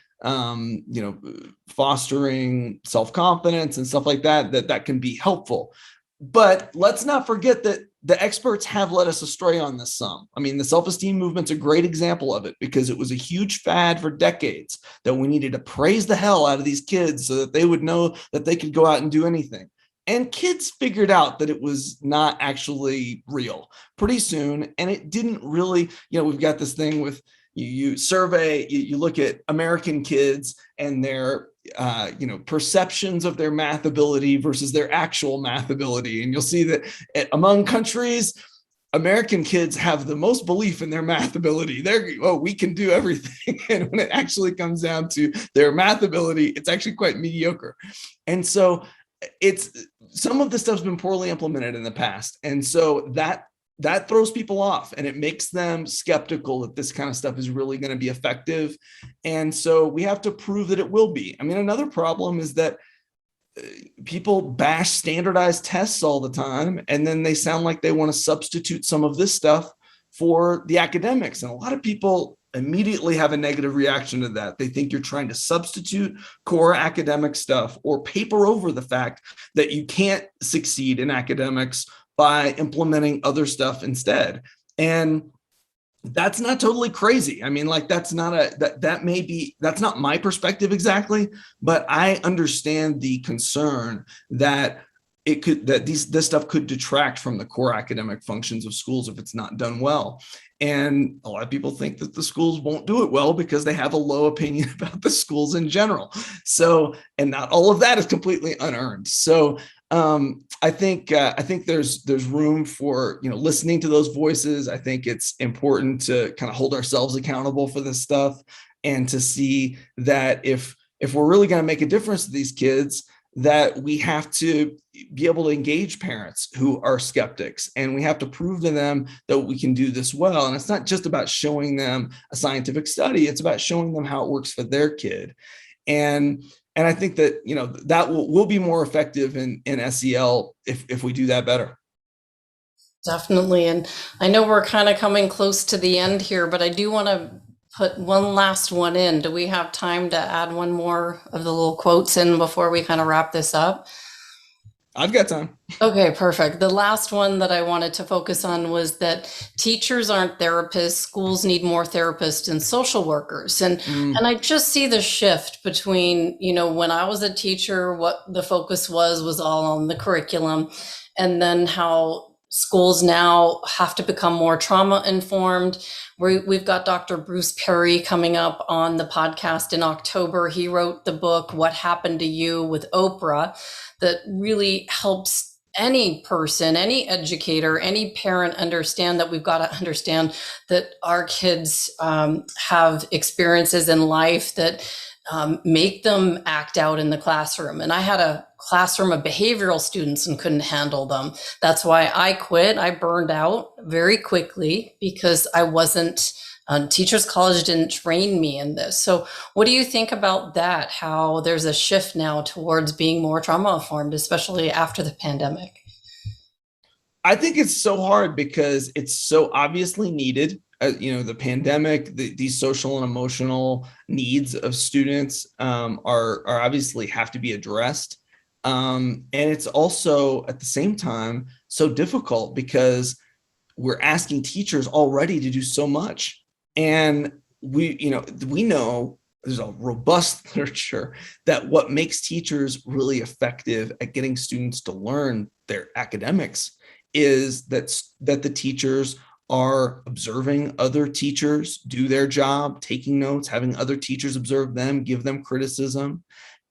fostering self-confidence and stuff like that, that can be helpful. But let's not forget that the experts have led us astray on this some. I mean, the self-esteem movement's a great example of it, because it was a huge fad for decades that we needed to praise the hell out of these kids so that they would know that they could go out and do anything. And kids figured out that it was not actually real pretty soon. And it didn't really, we've got this thing with you survey, you look at American kids and their perceptions of their math ability versus their actual math ability. And you'll see that among countries, American kids have the most belief in their math ability. We can do everything. And when it actually comes down to their math ability, it's actually quite mediocre. And so some of the stuff's been poorly implemented in the past. And so that throws people off, and it makes them skeptical that this kind of stuff is really going to be effective. And so we have to prove that it will be. I mean, another problem is that people bash standardized tests all the time, and then they sound like they want to substitute some of this stuff for the academics. And a lot of people immediately have a negative reaction to that. They think you're trying to substitute core academic stuff or paper over the fact that you can't succeed in academics by implementing other stuff instead. And that's not totally crazy. I mean, like, that's not that's not my perspective exactly, but I understand the concern that this stuff could detract from the core academic functions of schools if it's not done well. And a lot of people think that the schools won't do it well because they have a low opinion about the schools in general. So, and not all of that is completely unearned. So I think there's room for, listening to those voices. I think it's important to kind of hold ourselves accountable for this stuff, and to see that if we're really going to make a difference to these kids, that we have to be able to engage parents who are skeptics, and we have to prove to them that we can do this well. And it's not just about showing them a scientific study, it's about showing them how it works for their kid. And I think that, that will be more effective in SEL if we do that better. Definitely. And I know we're kind of coming close to the end here, but I do want to put one last one in. Do we have time to add one more of the little quotes in before we kind of wrap this up? I've got time. Okay, perfect. The last one that I wanted to focus on was that teachers aren't therapists. Schools need more therapists and social workers. And I just see the shift between, when I was a teacher, what the focus was all on the curriculum, and then how schools now have to become more trauma informed. We've got Dr. Bruce Perry coming up on the podcast in October. He wrote the book, What Happened to You with Oprah, that really helps any person, any educator, any parent understand that we've got to understand that our kids have experiences in life that make them act out in the classroom. And I had a classroom of behavioral students and couldn't handle them. That's why I quit. I burned out very quickly because I wasn't, Teachers College didn't train me in this. So what do you think about that? How there's a shift now towards being more trauma informed, especially after the pandemic? I think it's so hard because it's so obviously needed. The pandemic, these social and emotional needs of students are obviously have to be addressed. And it's also at the same time so difficult because we're asking teachers already to do so much. And we know there's a robust literature that what makes teachers really effective at getting students to learn their academics is that the teachers are observing other teachers do their job, taking notes, having other teachers observe them, give them criticism,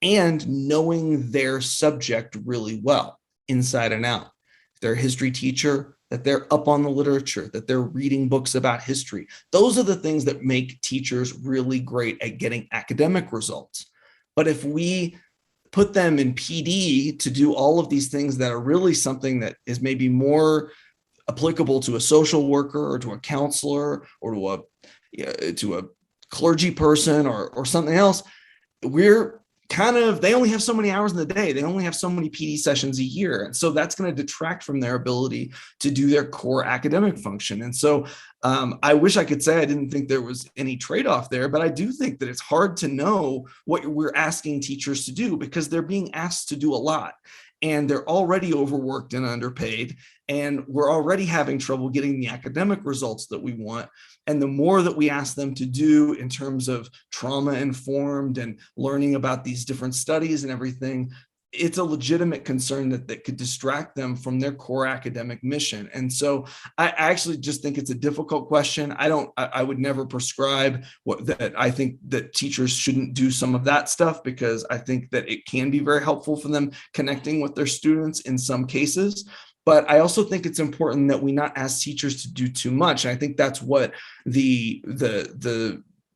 and knowing their subject really well, inside and out. If they're a history teacher, that they're up on the literature, that they're reading books about history. Those are the things that make teachers really great at getting academic results. But if we put them in PD to do all of these things that are really something that is maybe more applicable to a social worker or to a counselor or to a clergy person or something else, they only have so many hours in the day. They only have so many PD sessions a year. And so that's going to detract from their ability to do their core academic function. And so I wish I could say I didn't think there was any trade-off there, but I do think that it's hard to know what we're asking teachers to do because they're being asked to do a lot. And they're already overworked and underpaid, and we're already having trouble getting the academic results that we want. And the more that we ask them to do in terms of trauma informed and learning about these different studies and everything, it's a legitimate concern that could distract them from their core academic mission. And so I actually just think it's a difficult question. I would never prescribe that I think that teachers shouldn't do some of that stuff, because I think that it can be very helpful for them connecting with their students in some cases. But I also think it's important that we not ask teachers to do too much. And I think that's what the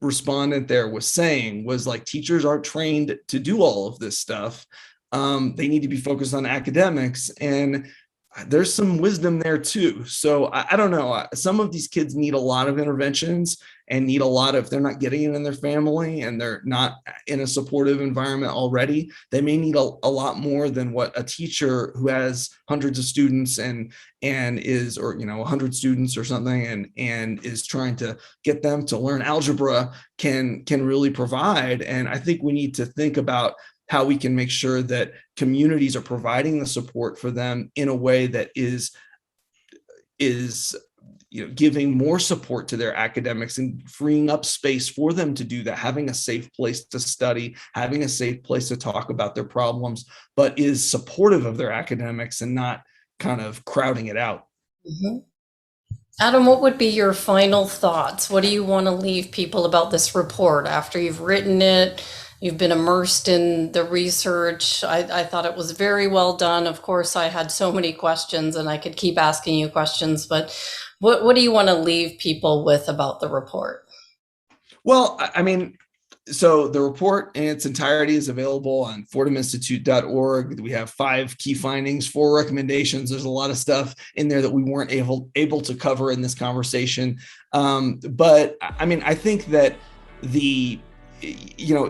respondent there was saying, was like, teachers aren't trained to do all of this stuff. They need to be focused on academics. And there's some wisdom there too. So I don't know. Some of these kids need a lot of interventions and need a lot of, if they're not getting it in their family and they're not in a supportive environment already, they may need a lot more than what a teacher who has hundreds of students and is, or 100 students or something, and is trying to get them to learn algebra can really provide. And I think we need to think about how we can make sure that communities are providing the support for them in a way that is giving more support to their academics and freeing up space for them to do that, having a safe place to study, having a safe place to talk about their problems, but is supportive of their academics and not kind of crowding it out. Mm-hmm. Adam, what would be your final thoughts? What do you want to leave people about this report after you've written it? You've been immersed in the research. I thought it was very well done. Of course, I had so many questions and I could keep asking you questions, but what do you want to leave people with about the report? Well, I mean, so the report in its entirety is available on fordhaminstitute.org. We have 5 key findings, 4 recommendations. There's a lot of stuff in there that we weren't able to cover in this conversation. But I mean, I think that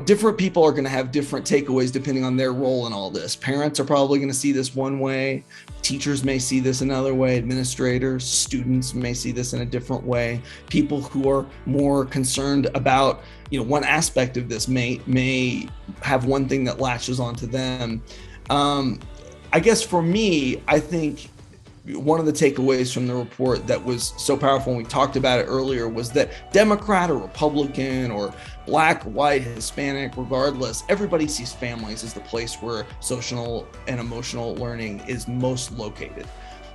different people are going to have different takeaways depending on their role in all this. Parents are probably going to see this one way. Teachers may see this another way. Administrators, students may see this in a different way. People who are more concerned about, one aspect of this may have one thing that latches onto them. I guess for me, I think one of the takeaways from the report that was so powerful, and we talked about it earlier, was that Democrat or Republican or Black, white, Hispanic, regardless, everybody sees families as the place where social and emotional learning is most located.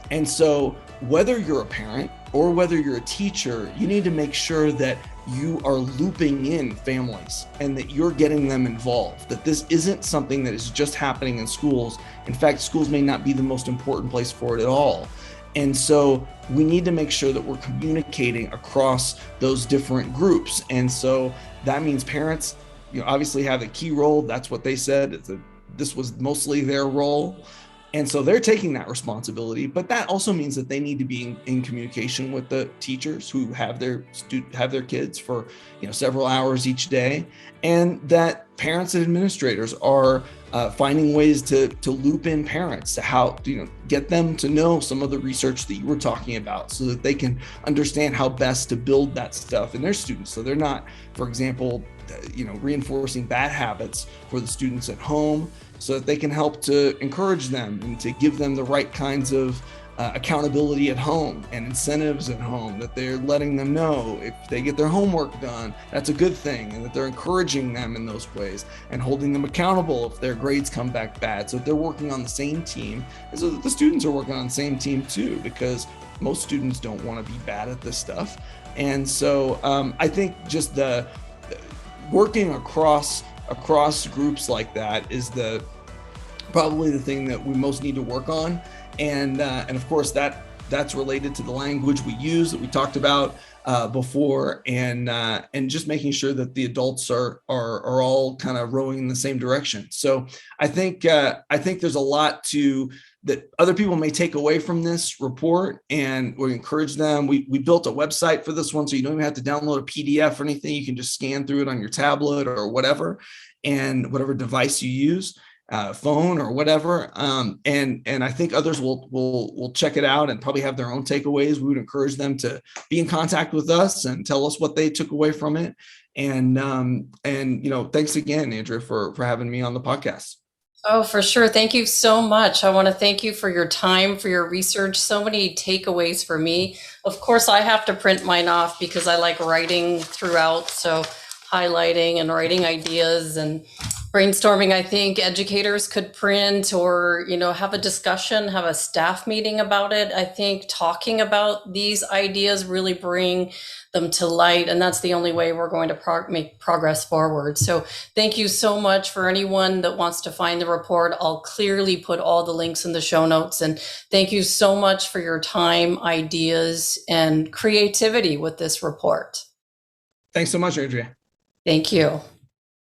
And so whether you're a parent or whether you're a teacher, you need to make sure that you are looping in families and that you're getting them involved, that this isn't something that is just happening in schools. In fact, schools may not be the most important place for it at all. And so we need to make sure that we're communicating across those different groups. And so that means parents, obviously have a key role. That's what they said. This was mostly their role. And so they're taking that responsibility, but that also means that they need to be in communication with the teachers who have their kids for several hours each day, and that parents and administrators are finding ways to loop in parents to how get them to know some of the research that you were talking about, so that they can understand how best to build that stuff in their students, so they're not, for example, reinforcing bad habits for the students at home, so that they can help to encourage them and to give them the right kinds of accountability at home and incentives at home, that they're letting them know if they get their homework done, that's a good thing, and that they're encouraging them in those ways and holding them accountable if their grades come back bad. So if they're working on the same team, and so the students are working on the same team too, because most students don't want to be bad at this stuff. And so I think just the working across groups like that is probably the thing that we most need to work on. And of course that's related to the language we use that we talked about before, and just making sure that the adults are all kind of rowing in the same direction. So I think there's a lot that other people may take away from this report, and we encourage them. We built a website for this one, so you don't even have to download a PDF or anything. You can just scan through it on your tablet or whatever, and whatever device you use. Phone or whatever, and I think others will check it out and probably have their own takeaways. We would encourage them to be in contact with us and tell us what they took away from it. And thanks again, Andrea, for having me on the podcast. Oh, for sure. Thank you so much. I want to thank you for your time, for your research. So many takeaways for me. Of course, I have to print mine off because I like writing throughout. So highlighting and writing ideas and brainstorming. I think educators could print or, have a discussion, have a staff meeting about it. I think talking about these ideas really bring them to light. And that's the only way we're going to make progress forward. So thank you so much. For anyone that wants to find the report, I'll clearly put all the links in the show notes. And thank you so much for your time, ideas, and creativity with this report. Thanks so much, Andrea. Thank you.